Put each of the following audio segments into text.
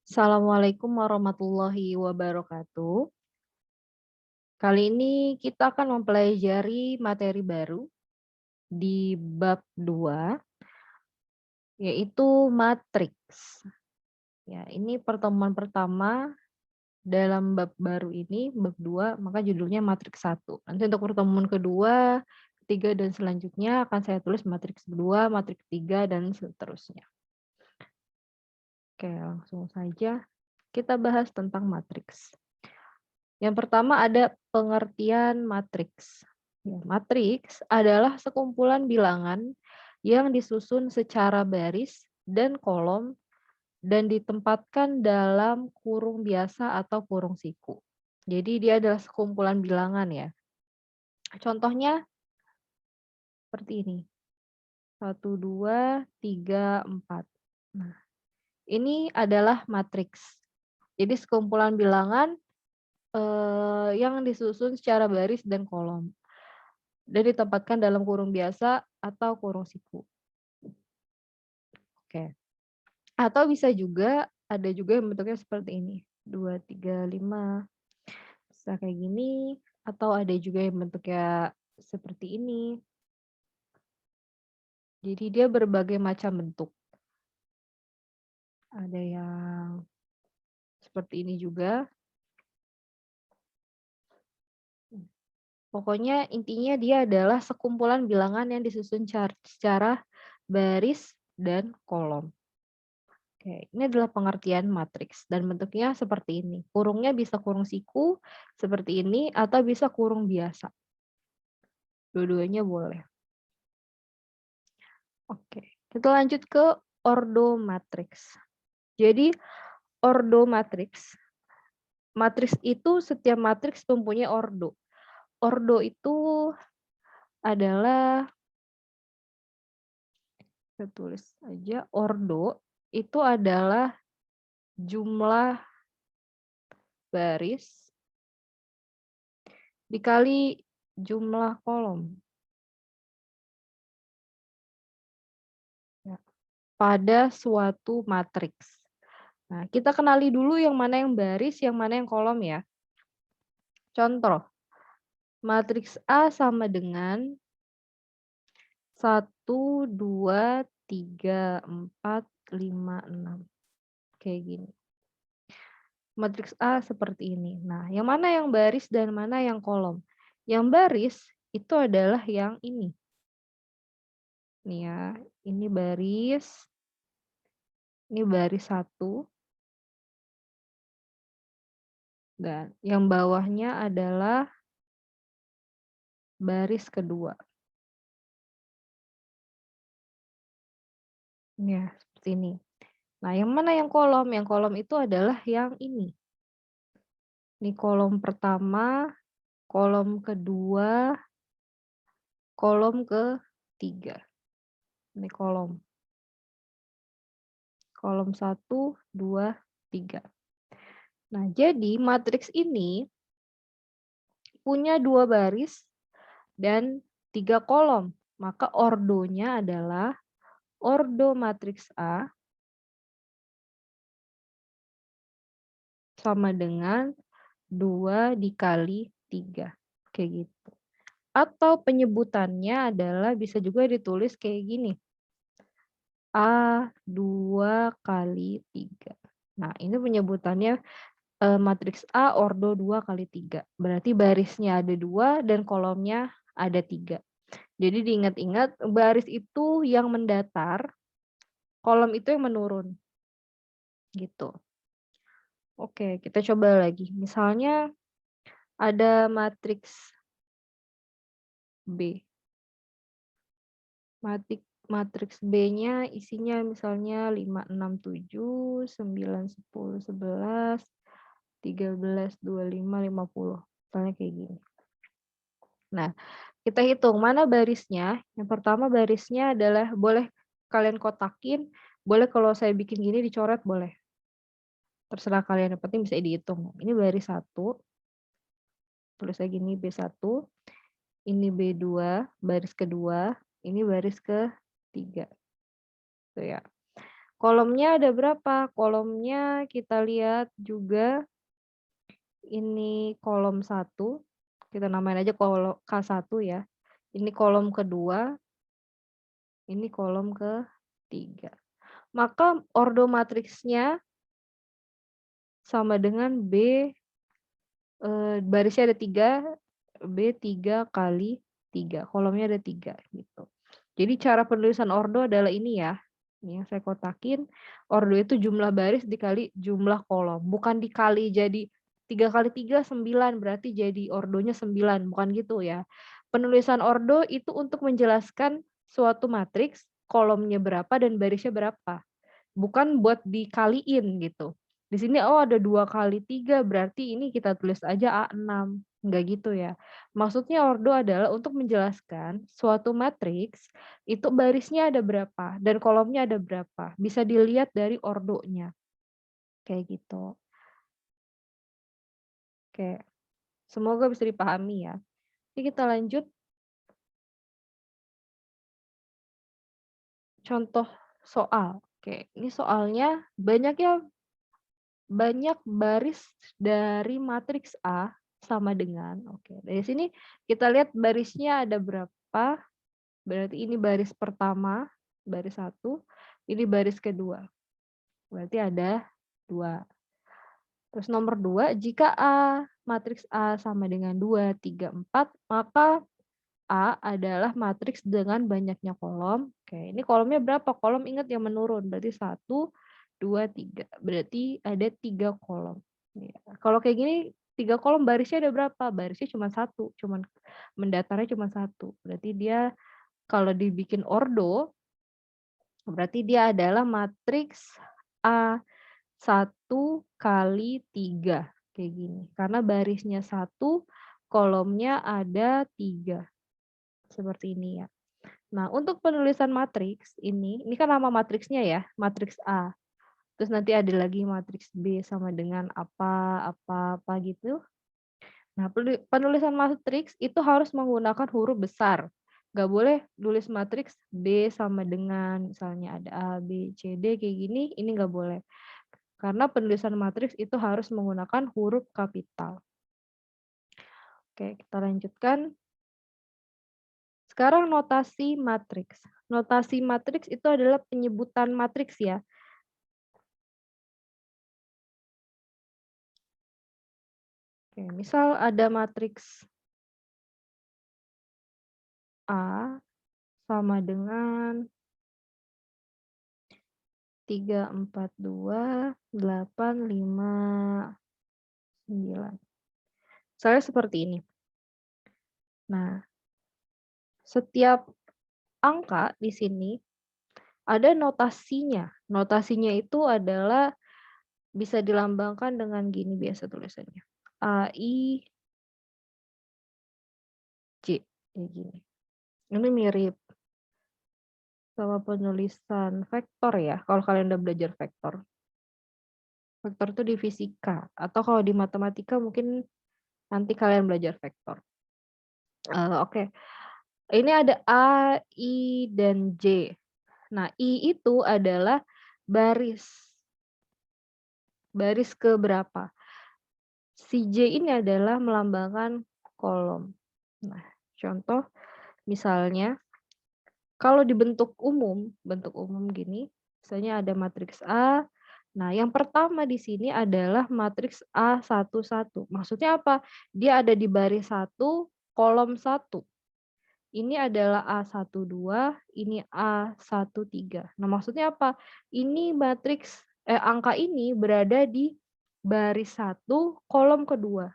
Assalamualaikum warahmatullahi wabarakatuh. Kali ini kita akan mempelajari materi baru di bab 2, yaitu matriks. Ya, ini pertemuan pertama dalam bab baru ini, bab 2, maka judulnya matriks 1. Nanti untuk pertemuan kedua, ketiga, dan selanjutnya akan saya tulis matriks 2, matriks 3, dan seterusnya. Oke, langsung saja kita bahas tentang matriks. Yang pertama ada pengertian matriks. Ya, matriks adalah sekumpulan bilangan yang disusun secara baris dan kolom dan ditempatkan dalam kurung biasa atau kurung siku. Jadi dia adalah sekumpulan bilangan ya. Contohnya seperti ini. 1, 2, 3, 4. Nah, ini adalah matriks. Jadi sekumpulan bilangan yang disusun secara baris dan kolom. Dan ditempatkan dalam kurung biasa atau kurung siku. Oke. Atau bisa juga, ada juga yang bentuknya seperti ini. 2, 3, 5. Bisa kayak gini. Atau ada juga yang bentuknya seperti ini. Jadi dia berbagai macam bentuk. Ada yang seperti ini juga. Pokoknya intinya dia adalah sekumpulan bilangan yang disusun secara baris dan kolom. Oke, ini adalah pengertian matriks dan bentuknya seperti ini. Kurungnya bisa kurung siku seperti ini atau bisa kurung biasa. Dua-duanya boleh. Oke, kita lanjut ke ordo matriks. Jadi ordo matriks, matriks itu setiap matriks mempunyai ordo. Ordo itu adalah, saya tulis aja, ordo itu adalah jumlah baris dikali jumlah kolom. Ya, pada suatu matriks. Nah, kita kenali dulu yang mana yang baris, yang mana yang kolom ya. Contoh, matriks A sama dengan 1, 2, 3, 4, 5, 6. Kayak gini. Matriks A seperti ini. Nah, yang mana yang baris dan mana yang kolom? Yang baris itu adalah yang ini. Nih ya, ini baris. Ini baris 1. Dan yang bawahnya adalah baris kedua. Ya, seperti ini. Nah, yang mana yang kolom? Yang kolom itu adalah yang ini. Ini kolom pertama, kolom kedua, kolom ketiga. Ini kolom. Kolom 1, 2, 3. Nah, jadi matriks ini punya 2 baris dan 3 kolom. Maka ordonya adalah ordo matriks A sama dengan 2 dikali 3. Kayak gitu. Atau penyebutannya adalah bisa juga ditulis kayak gini. A 2 kali 3. Nah, ini penyebutannya matriks A ordo 2 kali 3. Berarti barisnya ada 2 dan kolomnya ada 3. Jadi diingat-ingat baris itu yang mendatar, kolom itu yang menurun. Gitu. Oke, kita coba lagi. Misalnya ada matriks B. Matriks B-nya isinya misalnya 5, 6, 7, 9, 10, 11, 13, 25, 50. Misalnya kayak gini. Nah, kita hitung mana barisnya. Yang pertama barisnya adalah boleh kalian kotakin, boleh kalau saya bikin gini dicoret boleh. Terserah kalian, yang penting bisa dihitung. Ini baris 1. Tulis aja gini B1. Ini B2, baris kedua. Ini baris ketiga. Tuh ya. Kolomnya ada berapa? Kolomnya kita lihat juga ini kolom satu, kita namain aja K1 ya. Ini kolom kedua, ini kolom ketiga. Maka ordo matriksnya sama dengan B, barisnya ada 3, B 3 kali 3, kolomnya ada 3 gitu. Jadi cara penulisan ordo adalah ini ya, ini yang saya kotakin, ordo itu jumlah baris dikali jumlah kolom, bukan dikali jadi 3 kali 3 9, berarti jadi ordonya 9, bukan gitu ya. Penulisan ordo itu untuk menjelaskan suatu matriks, kolomnya berapa dan barisnya berapa. Bukan buat dikaliin gitu. Di sini, oh ada 2 kali 3 berarti ini kita tulis aja A6, enggak gitu ya. Maksudnya ordo adalah untuk menjelaskan suatu matriks, itu barisnya ada berapa dan kolomnya ada berapa, bisa dilihat dari ordonya, kayak gitu. Oke, semoga bisa dipahami ya. Oke kita lanjut, contoh soal. Oke, ini soalnya banyak baris dari matriks A sama dengan, oke, dari sini kita lihat barisnya ada berapa, berarti ini baris pertama, baris satu, ini baris kedua, berarti ada 2. Terus nomor 2, jika matriks A sama dengan 2, 3, 4, maka A adalah matriks dengan banyaknya kolom. Oke, ini kolomnya berapa? Kolom ingat yang menurun, berarti 1, 2, 3. Berarti ada 3 kolom. Ya. Kalau kayak gini, 3 kolom barisnya ada berapa? Barisnya cuma 1, cuman mendatarnya cuma 1. Berarti dia kalau dibikin ordo, berarti dia adalah matriks A1 kali 3. Kayak gini. Karena barisnya 1, kolomnya ada 3. Seperti ini ya. Nah, untuk penulisan matriks ini kan nama matriksnya ya, matriks A. Terus nanti ada lagi matriks B sama dengan apa gitu. Nah, penulisan matriks itu harus menggunakan huruf besar. Nggak boleh tulis matriks B sama dengan misalnya ada A, B, C, D kayak gini, ini nggak boleh. Karena penulisan matriks itu harus menggunakan huruf kapital. Oke, kita lanjutkan. Sekarang notasi matriks. Notasi matriks itu adalah penyebutan matriks ya. Oke, misal ada matriks A sama dengan 3, 4, 2, 8, 5, 9. Misalnya seperti ini. Nah, setiap angka di sini ada notasinya. Notasinya itu adalah bisa dilambangkan dengan gini biasa tulisannya. A, I, J. Kayak gini. Ini mirip sama penulisan vektor ya, kalau kalian udah belajar vektor. Vektor itu di fisika, atau kalau di matematika mungkin nanti kalian belajar vektor. Oke. Ini ada A, I, dan J. Nah, I itu adalah baris. Baris ke berapa? Si J ini adalah melambangkan kolom. Nah, contoh misalnya kalau di bentuk umum gini, misalnya ada matriks A. Nah, yang pertama di sini adalah matriks A11. Maksudnya apa? Dia ada di baris 1, kolom 1. Ini adalah A12, ini A13. Nah, maksudnya apa? Ini angka ini berada di baris 1, kolom kedua.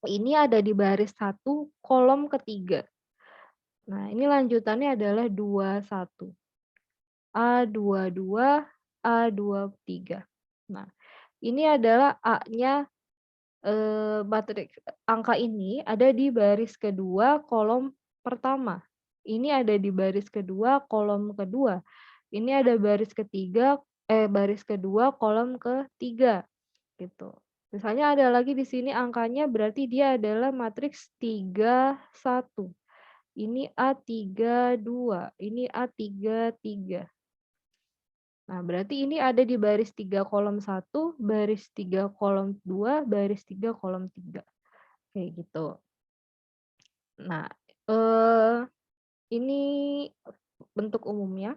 Ini ada di baris 1, kolom ketiga. Nah, ini lanjutannya adalah 21. A22, A23. Nah, ini adalah A-nya, matriks angka ini ada di baris kedua, kolom pertama. Ini ada di baris kedua, kolom kedua. Ini ada baris kedua, kolom ketiga, gitu. Misalnya ada lagi di sini angkanya berarti dia adalah matriks 31. Ini A32, ini A33. Nah, berarti ini ada di baris 3 kolom 1, baris 3 kolom 2, baris 3 kolom 3. Kayak gitu. Nah, ini bentuk umumnya.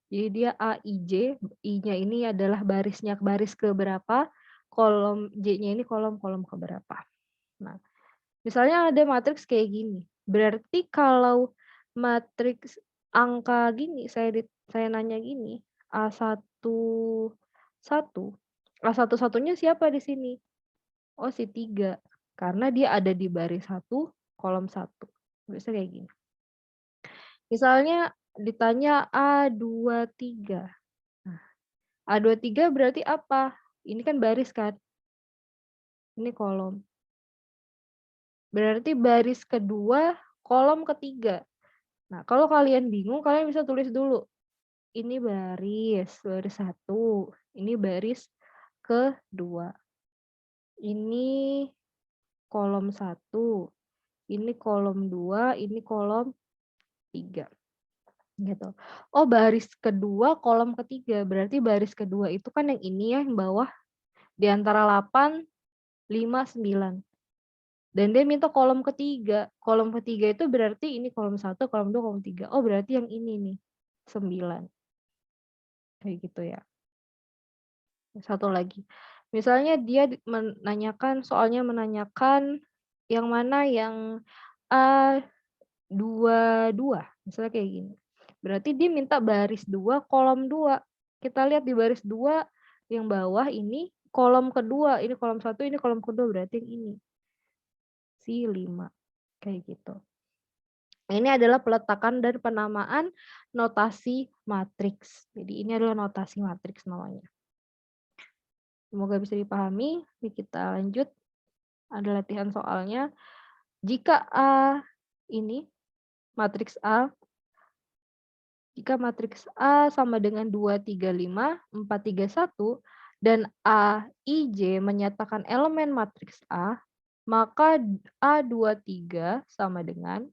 Jadi dia A, I, J, I-nya ini adalah barisnya baris ke berapa, kolom J-nya ini kolom-kolom ke berapa. Nah, misalnya ada matriks kayak gini, berarti kalau matriks angka gini, saya nanya gini, A1, 1, A1-1-nya siapa di sini? Oh, si 3, karena dia ada di baris 1, kolom 1. Biasanya kayak gini. Misalnya ditanya A23. Nah, A23 berarti apa? Ini kan baris kan, ini kolom. Berarti baris kedua, kolom ketiga. Nah, kalau kalian bingung, kalian bisa tulis dulu. Ini baris 1, ini baris kedua. Ini kolom 1, ini kolom 2, ini kolom 3. Gitu. Oh, baris kedua, kolom ketiga. Berarti baris kedua itu kan yang ini ya, yang bawah. Di antara 8, 5, 9. Dan dia minta kolom ketiga. Kolom ketiga itu berarti ini kolom 1, kolom 2, kolom 3. Oh, berarti yang ini nih, 9. Kayak gitu ya. Satu lagi. Misalnya dia menanyakan, soalnya menanyakan yang mana yang A22, misalnya kayak gini. Berarti dia minta baris 2, kolom 2. Kita lihat di baris 2 yang bawah ini kolom kedua, ini kolom 1, ini kolom kedua, berarti yang ini. Si 5. Kayak gitu. Ini adalah peletakan dan penamaan notasi matriks. Jadi ini adalah notasi matriks namanya. Semoga bisa dipahami. Ini kita lanjut. Ada latihan soalnya. Jika A ini matriks A, jika matriks A sama dengan 2, 3, 5, 4, 3, 1, dan A, I, J menyatakan elemen matriks A, maka A23 sama dengan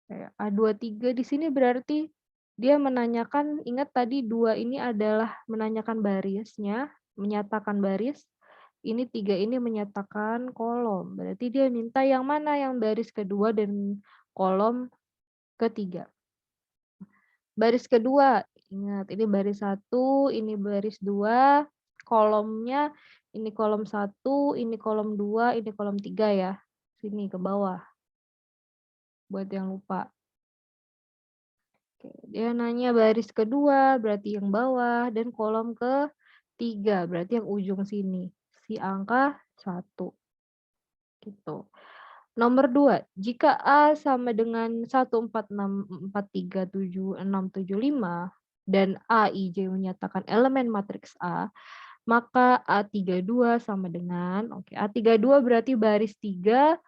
A23 di sini berarti dia menanyakan, ingat tadi 2 ini adalah menanyakan barisnya, menyatakan baris, ini 3 ini menyatakan kolom. Berarti dia minta yang mana yang baris kedua dan kolom ketiga. Baris kedua, ingat ini baris 1, ini baris 2, kolomnya ini kolom 1, ini kolom 2, ini kolom 3 ya. Sini ke bawah. Buat yang lupa. Oke, dia nanya baris kedua, berarti yang bawah, dan kolom ketiga, berarti yang ujung sini, si angka 1. Gitu. Nomor 2, jika A sama dengan 1, 4, 6, 4, 3, 7, 6, 7, 5, dan A, I, J menyatakan elemen matriks A, maka A32 sama dengan, oke, A32 berarti baris 3,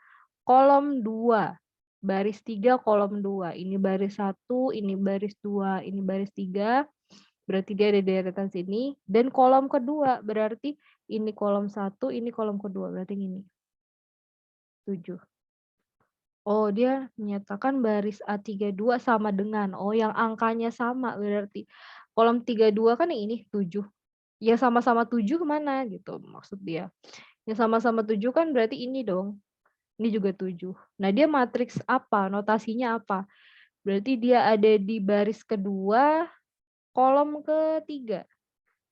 kolom 2. Baris 3, kolom 2. Ini baris 1, ini baris 2, ini baris 3. Berarti dia ada di deretan sini. Dan kolom kedua, berarti ini kolom 1, ini kolom kedua. Berarti ini. 7. Oh, dia menyatakan baris A32 sama dengan. Oh, yang angkanya sama berarti. Kolom 32 kan yang ini 7. Yang sama-sama 7 kemana gitu maksud dia. Yang sama-sama 7 kan berarti ini dong. Ini juga 7. Nah, dia matriks apa? Notasinya apa? Berarti dia ada di baris kedua, kolom ketiga.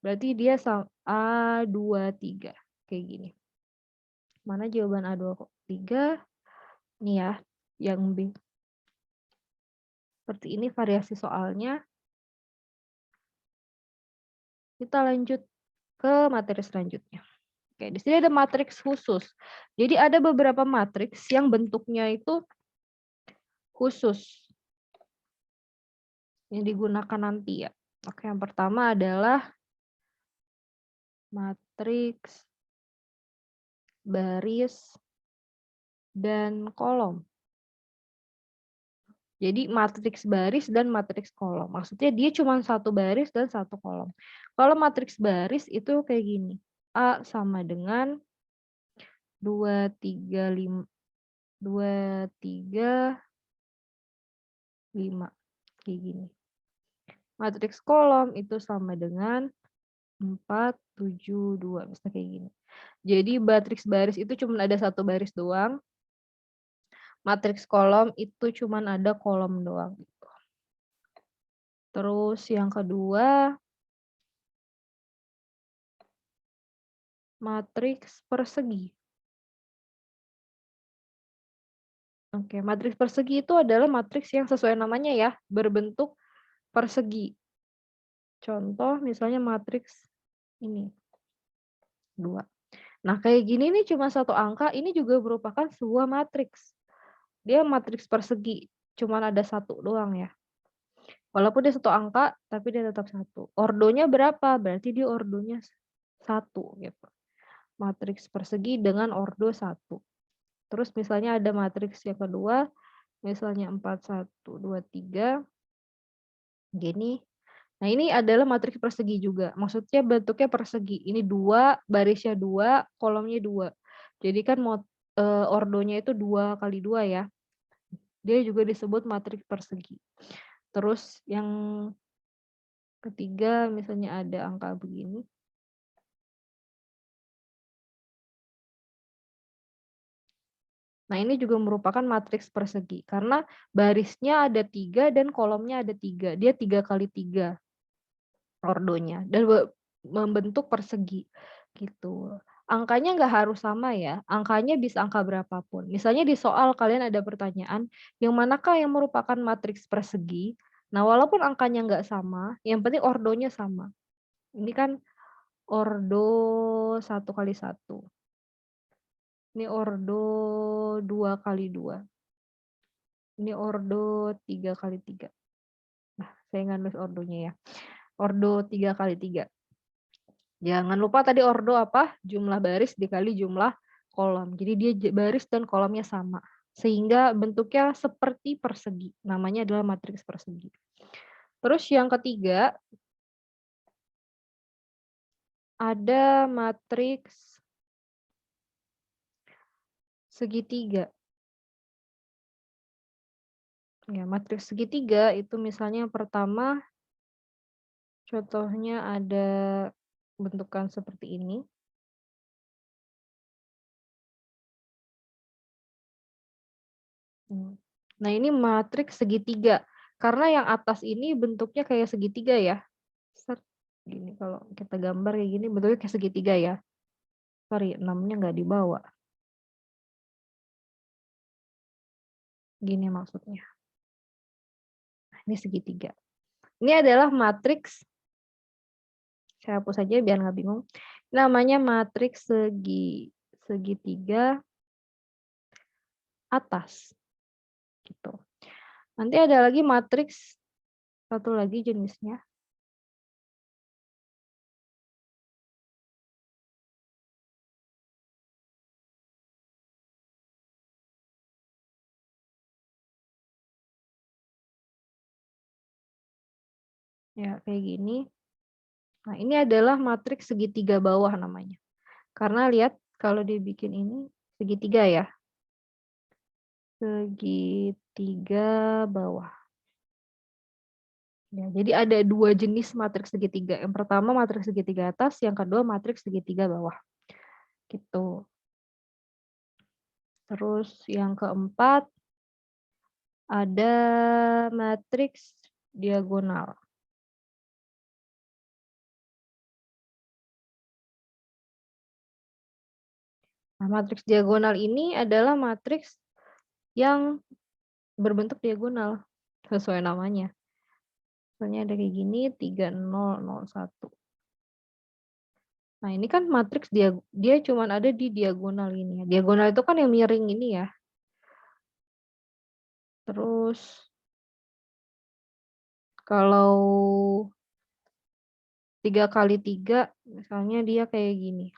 Berarti dia A23. Kayak gini. Mana jawaban A23? Nih ya, yang B. Seperti ini variasi soalnya. Kita lanjut ke materi selanjutnya. Oke, di sini ada matriks khusus. Jadi ada beberapa matriks yang bentuknya itu khusus yang digunakan nanti ya. Oke, yang pertama adalah matriks baris dan kolom. Jadi matriks baris dan matriks kolom. Maksudnya dia cuma satu baris dan satu kolom. Kalau matriks baris itu kayak gini. A sama dengan 2, 3, 5, 2, 3, 5. Kayak gini. Matriks kolom itu sama dengan 4, 7, 2, misalnya kayak gini. Jadi matriks baris itu cuma ada satu baris doang, matriks kolom itu cuma ada kolom doang. Terus yang kedua, matriks persegi. Oke, matriks persegi itu adalah matriks yang sesuai namanya ya, berbentuk persegi. Contoh misalnya matriks ini, 2. Nah, kayak gini nih cuma satu angka, ini juga merupakan sebuah matriks. Dia matriks persegi, cuman ada satu doang ya. Walaupun dia satu angka, tapi dia tetap satu. Ordonya berapa? Berarti dia ordonya satu gitu. Matriks persegi dengan ordo satu. Terus misalnya ada matriks yang kedua, misalnya 4, 1, 2, 3, gini. Nah, ini adalah matriks persegi juga. Maksudnya bentuknya persegi. Ini 2, barisnya 2, kolomnya 2. Jadi kan ordonya itu 2 kali 2 ya. Dia juga disebut matriks persegi. Terus yang ketiga misalnya ada angka begini. Nah, ini juga merupakan matriks persegi karena barisnya ada 3 dan kolomnya ada 3. Dia 3 kali 3 ordonya dan membentuk persegi gitu. Angkanya nggak harus sama ya, angkanya bisa angka berapapun. Misalnya di soal kalian ada pertanyaan, yang manakah yang merupakan matriks persegi? Nah, walaupun angkanya nggak sama, yang penting ordonya sama. Ini kan ordo 1 kali 1. Ini ordo 2 kali 2. Ini ordo 3 kali 3. Nah, saya nggak nulis ordonya ya. Ordo 3 kali 3. Jangan lupa tadi ordo apa? Jumlah baris dikali jumlah kolom. Jadi dia baris dan kolomnya sama. Sehingga bentuknya seperti persegi. Namanya adalah matriks persegi. Terus yang ketiga, ada matriks segitiga. Ya, matriks segitiga itu misalnya yang pertama, contohnya ada bentukan seperti ini. Nah, ini matriks segitiga. Karena yang atas ini bentuknya kayak segitiga ya. Set, gini kalau kita gambar kayak gini bentuknya kayak segitiga ya. Sorry, 6-nya nggak dibawa. Gini maksudnya. Nah, ini segitiga. Ini adalah matriks, saya hapus saja biar nggak bingung. Namanya matriks segitiga atas. Gitu. Nanti ada lagi matriks, satu lagi jenisnya. Ya, kayak gini. Nah, ini adalah matriks segitiga bawah namanya. Karena lihat kalau dibikin ini segitiga ya. Segitiga bawah. Ya, jadi ada 2 jenis matriks segitiga. Yang pertama matriks segitiga atas, yang kedua matriks segitiga bawah. Gitu. Terus yang keempat ada matriks diagonal. Nah, matriks diagonal ini adalah matriks yang berbentuk diagonal sesuai namanya. Misalnya ada kayak gini 3, 0, 0, 1. Nah, ini kan matriks dia cuma ada di diagonal ini ya. Diagonal itu kan yang miring ini ya. Terus kalau 3 kali 3 misalnya dia kayak gini.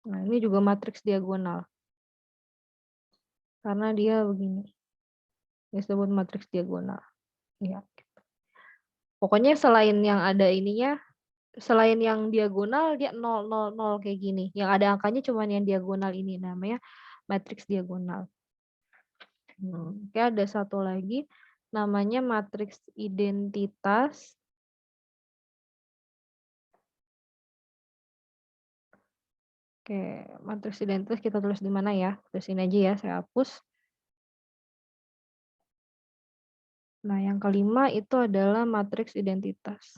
Nah, ini juga matriks diagonal. Karena dia begini. Disebut matriks diagonal. Ya. Pokoknya selain yang ada ininya, selain yang diagonal dia 0, 0, 0 kayak gini. Yang ada angkanya cuma yang diagonal ini namanya matriks diagonal. Oke, ada satu lagi namanya matriks identitas. Oke, matriks identitas kita tulis di mana ya? Tulis ini aja ya, saya hapus. Nah, yang kelima itu adalah matriks identitas.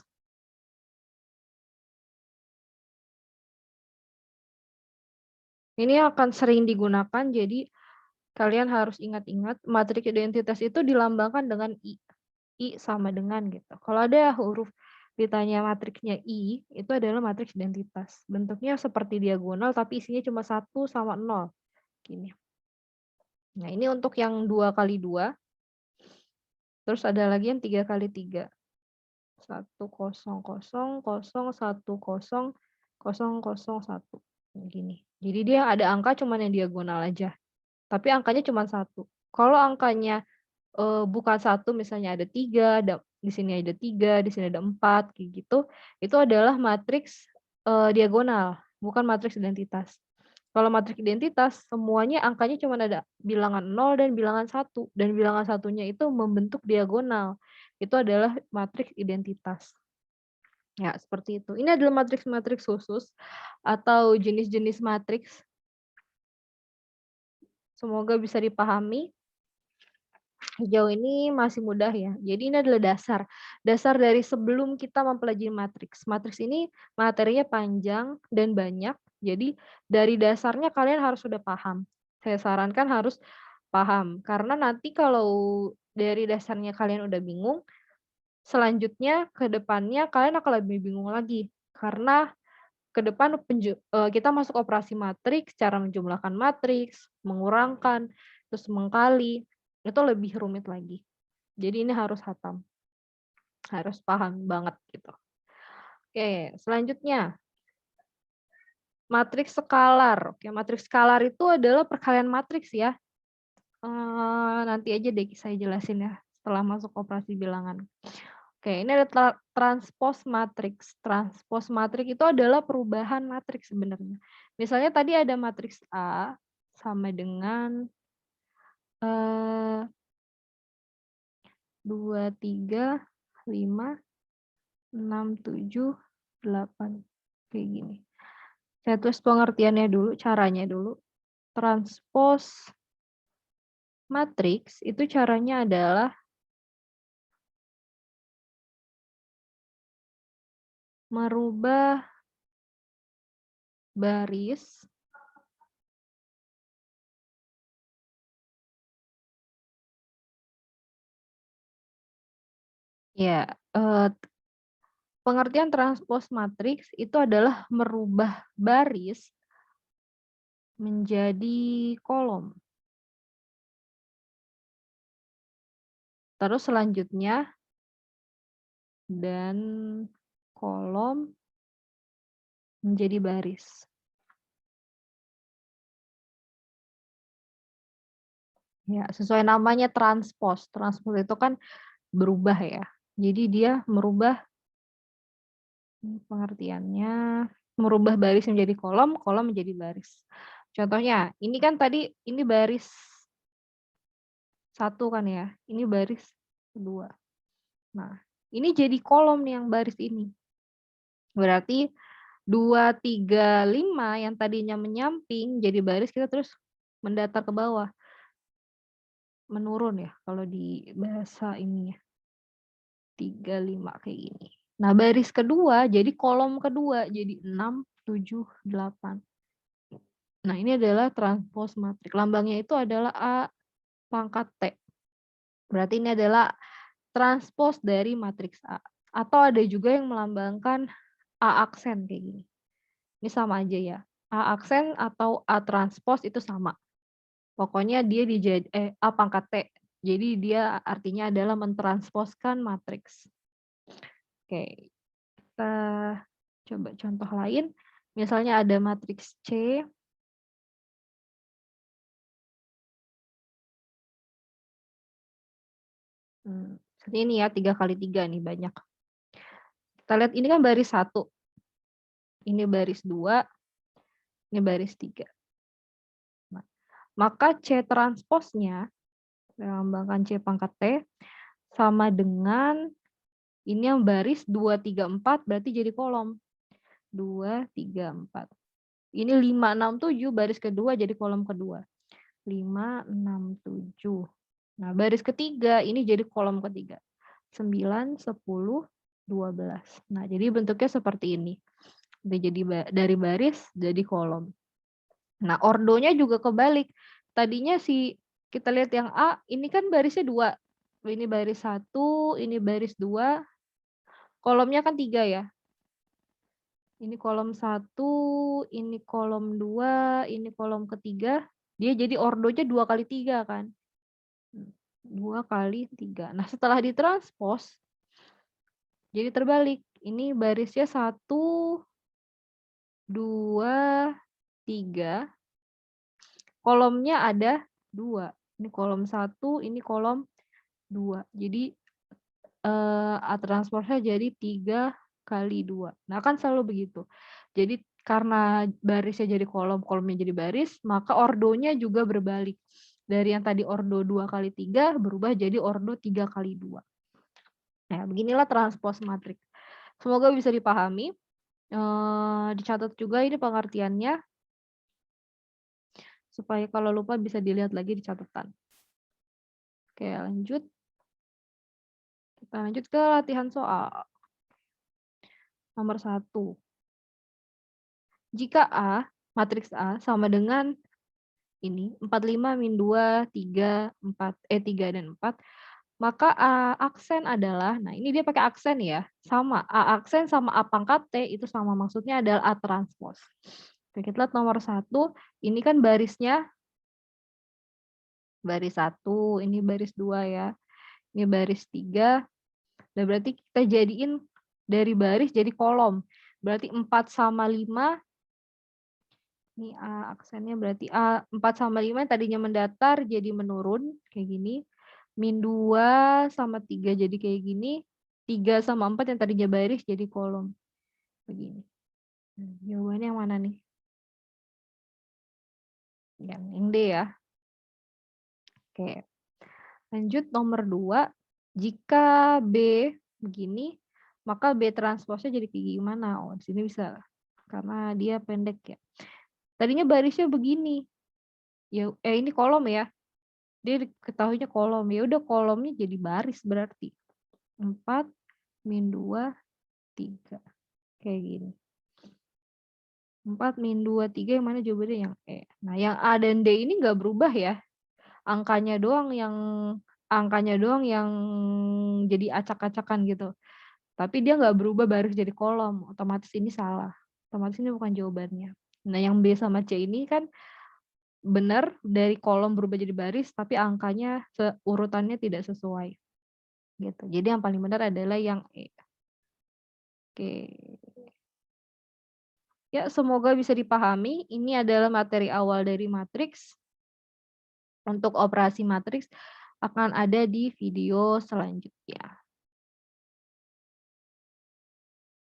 Ini akan sering digunakan, jadi kalian harus ingat-ingat matriks identitas itu dilambangkan dengan I. I sama dengan gitu. Kalau ada huruf ditanya matriksnya I, itu adalah matriks identitas. Bentuknya seperti diagonal tapi isinya cuma 1 sama 0. Gini. Nah, ini untuk yang 2 kali 2. Terus ada lagi yang 3 kali 3. 1 0 0 0 1 0 0 0 1. Gini. Jadi dia ada angka cuman yang diagonal aja. Tapi angkanya cuma 1. Kalau angkanya bukan 1 misalnya ada 3, di sini ada 3, di sini ada 4 kayak gitu, itu adalah matriks, diagonal, bukan matriks identitas. Kalau matriks identitas semuanya angkanya cuma ada bilangan 0 dan bilangan 1, dan bilangan satunya itu membentuk diagonal. Itu adalah matriks identitas. Ya, seperti itu. Ini adalah matriks-matriks khusus atau jenis-jenis matriks. Semoga bisa dipahami. Sejauh ini masih mudah ya. Jadi ini adalah dasar. Dasar dari sebelum kita mempelajari matriks. Matriks ini materinya panjang dan banyak. Jadi dari dasarnya kalian harus sudah paham. Saya sarankan harus paham. Karena nanti kalau dari dasarnya kalian udah bingung, selanjutnya ke depannya kalian akan lebih bingung lagi. Karena ke depan kita masuk operasi matriks, cara menjumlahkan matriks, mengurangkan, terus mengkali, itu lebih rumit lagi. Jadi ini harus hatam, harus paham banget gitu. Oke, selanjutnya matriks skalar. Oke, matriks skalar itu adalah perkalian matriks ya. Nanti aja deh saya jelasin ya setelah masuk operasi bilangan. Oke, ini ada transpose matriks. Transpose matriks itu adalah perubahan matriks sebenarnya. Misalnya tadi ada matriks A sama dengan 2, 3, 5, 6, 7, 8. Kayak gini. Saya tulis pengertiannya dulu, caranya dulu. Transpose matriks itu caranya adalah merubah baris ya, pengertian transpose matriks itu adalah merubah baris menjadi kolom. Terus selanjutnya dan kolom menjadi baris. Ya, sesuai namanya transpose. Transpose itu kan berubah ya. Jadi dia merubah pengertiannya, merubah baris menjadi kolom, kolom menjadi baris. Contohnya, ini kan tadi ini baris 1 kan ya, ini baris 2. Nah, ini jadi kolom nih yang baris ini. Berarti 2, 3, 5 yang tadinya menyamping jadi baris kita terus mendatar ke bawah. Menurun ya kalau di bahasa ininya. 3, 5 kayak gini. Nah, baris kedua jadi kolom kedua jadi 6, 7, 8. Nah, ini adalah transpose matriks. Lambangnya itu adalah A pangkat T. Berarti ini adalah transpose dari matriks A. Atau ada juga yang melambangkan A aksen kayak gini. Ini sama aja ya. A aksen atau A transpose itu sama. Pokoknya dia A pangkat T. Jadi dia artinya adalah mentransposkan matriks. Oke, kita coba contoh lain. Misalnya ada matriks C. Seperti ini ya, 3 kali 3 nih banyak. Kita lihat ini kan baris 1. Ini baris 2. Ini baris 3. Nah, maka C transposnya, lambangkan C pangkat T, sama dengan ini yang baris 2, 3, 4 berarti jadi kolom. 2, 3, 4. Ini 5, 6, 7 baris kedua jadi kolom kedua. 5, 6, 7. Nah, baris ketiga ini jadi kolom ketiga. 9, 10, 12. Nah, jadi bentuknya seperti ini. Udah jadi dari baris jadi kolom. Nah, ordonya juga kebalik. Tadinya kita lihat yang A, ini kan barisnya 2. Ini baris 1, ini baris 2. Kolomnya kan 3 ya. Ini kolom 1, ini kolom 2, ini kolom ketiga. Dia jadi ordonya 2 kali 3 kan. 2 kali 3. Nah, setelah ditranspos, jadi terbalik. Ini barisnya 1, 2, 3. Kolomnya ada 2. Ini kolom 1, ini kolom 2. Jadi transposnya jadi 3 kali 2. Nah, kan selalu begitu. Jadi karena barisnya jadi kolom, kolomnya jadi baris, maka ordonya juga berbalik. Dari yang tadi ordo 2 kali 3 berubah jadi ordo 3 kali 2. Nah, beginilah transpos matriks. Semoga bisa dipahami. Dicatat juga ini pengertiannya, supaya kalau lupa bisa dilihat lagi di catatan. Oke, lanjut. Kita lanjut ke latihan soal. Nomor 1. Jika A, matriks A sama dengan ini 45 min 2, 3, 3 dan 4, maka A aksen adalah, nah ini dia pakai aksen ya, sama. A aksen sama A pangkat T itu sama, maksudnya adalah A transpos. Oke, kita lihat nomor 1, ini kan barisnya baris 1, ini baris 2 ya. Ini baris 3. Nah, berarti kita jadiin dari baris jadi kolom. Berarti 4 sama 5, ini A aksennya berarti 4 sama 5 yang tadinya mendatar jadi menurun, kayak gini. Min 2 sama 3 jadi kayak gini. 3 sama 4 yang tadinya baris jadi kolom. Begini. Jawabannya yang mana nih? Yang D ya. Oke. Lanjut nomor 2. Jika B begini, maka B transposnya jadi kayak gimana? Oh, di sini bisa. Karena dia pendek ya. Tadinya barisnya begini. Ya, ini kolom ya. Dia ketahuinya kolom. Ya udah kolomnya jadi baris berarti. 4 min 2, 3. Kayak gini. 4 min 2, 3 yang mana jawabannya yang E. Nah, yang A dan D ini nggak berubah ya. Angkanya doang yang jadi acak-acakan gitu. Tapi dia nggak berubah baris jadi kolom. Otomatis ini salah. Otomatis ini bukan jawabannya. Nah, yang B sama C ini kan benar dari kolom berubah jadi baris, tapi angkanya urutannya tidak sesuai. Gitu. Jadi yang paling benar adalah yang E. Oke. Ya, semoga bisa dipahami. Ini adalah materi awal dari matriks. Untuk operasi matriks akan ada di video selanjutnya.